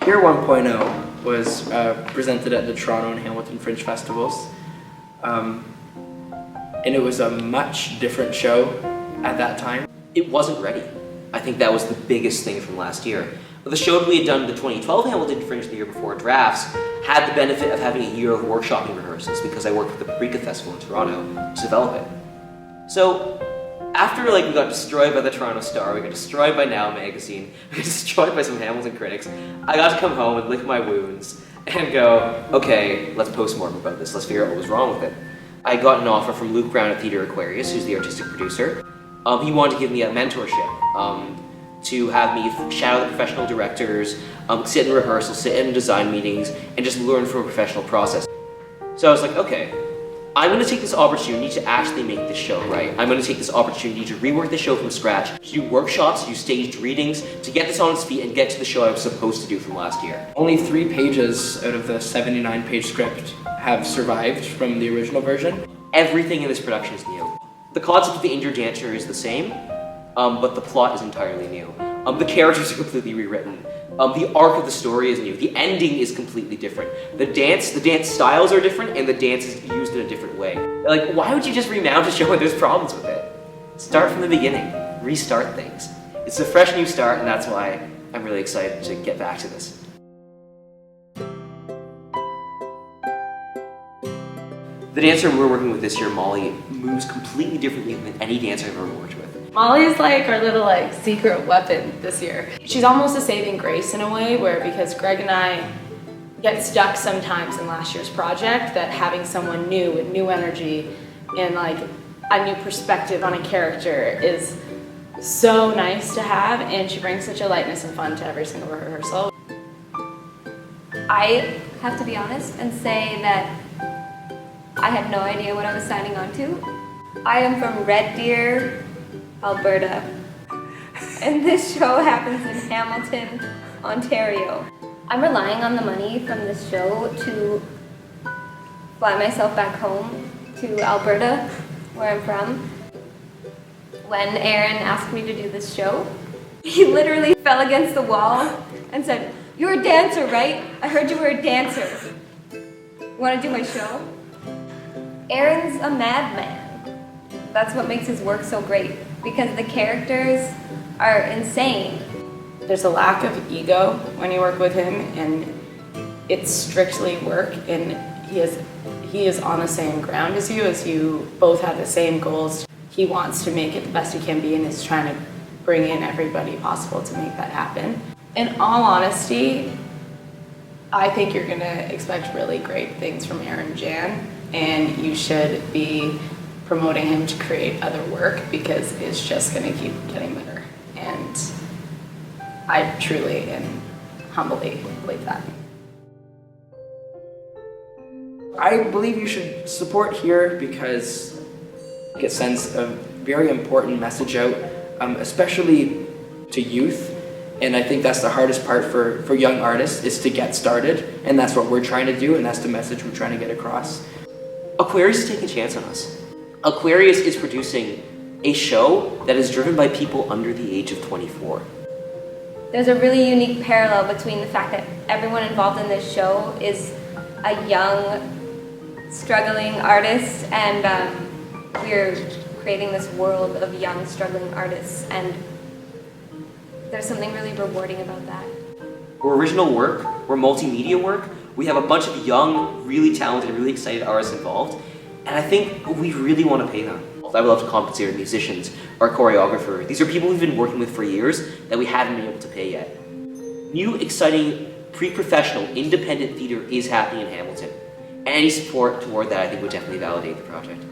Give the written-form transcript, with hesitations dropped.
Year 1.0 was presented at the Toronto and Hamilton Fringe Festivals. And it was a much different show at that time. It wasn't ready. I think that was the biggest thing from last year. The show we had done the 2012 Hamilton Fringe the year before, Drafts, had the benefit of having a year of workshopping rehearsals because I worked with the Paprika Festival in Toronto to develop it. So after we got destroyed by the Toronto Star, we got destroyed by Now Magazine, we got destroyed by some Hamilton critics, I got to come home and lick my wounds and go, okay, let's postmortem about this, let's figure out what was wrong with it. I got an offer from Luke Brown at Theatre Aquarius, who's the artistic producer. He wanted to give me a mentorship, to have me shadow the professional directors, sit in rehearsals, sit in design meetings, and just learn from a professional process. So I was like, okay, I'm going to take this opportunity to actually make this show right. I'm going to take this opportunity to rework the show from scratch, to do workshops, to do staged readings, to get this on its feet and get to the show I was supposed to do from last year. Only 3 pages out of the 79-page script have survived from the original version. Everything in this production is new. The concept of the injured dancer is the same, but the plot is entirely new. The characters are completely rewritten. The arc of the story is new. The ending is completely different. The dance styles are different, and the dance is used in a different way. Like, why would you just remount a show when there's problems with it? Start from the beginning. Restart things. It's a fresh new start, and that's why I'm really excited to get back to this. The dancer we're working with this year, Molly, moves completely differently than any dancer I've ever worked with. Molly is like our little secret weapon this year. She's almost a saving grace in a way where, because Greg and I get stuck sometimes in last year's project, that having someone new with new energy and a new perspective on a character is so nice to have, and she brings such a lightness and fun to every single rehearsal. I have to be honest and say that I had no idea what I was signing on to. I am from Red Deer, Alberta, and this show happens in Hamilton, Ontario. I'm relying on the money from this show to fly myself back home to Alberta, where I'm from. When Aaron asked me to do this show, he literally fell against the wall and said, "You're a dancer, right? I heard you were a dancer. Want to do my show?" Aaron's a madman. That's what makes his work so great, because the characters are insane. There's a lack of ego when you work with him, and it's strictly work, and he is on the same ground as you both have the same goals. He wants to make it the best he can be and is trying to bring in everybody possible to make that happen. In all honesty, I think you're gonna expect really great things from Aaron Jan, and you should be promoting him to create other work because it's just gonna keep getting better. And I truly and humbly believe that. I believe you should support here because it sends a very important message out, especially to youth. And I think that's the hardest part for young artists, is to get started. And that's what we're trying to do, and that's the message we're trying to get across. Aquarius is taking a chance on us. Aquarius is producing a show that is driven by people under the age of 24. There's a really unique parallel between the fact that everyone involved in this show is a young, struggling artist, and we're creating this world of young, struggling artists, and there's something really rewarding about that. We're original work, we're multimedia work, we have a bunch of young, really talented, really excited artists involved, and I think we really want to pay them. I would love to compensate our musicians, our choreographer. These are people we've been working with for years that we haven't been able to pay yet. New, exciting, pre-professional, independent theater is happening in Hamilton. And any support toward that, I think, would definitely validate the project.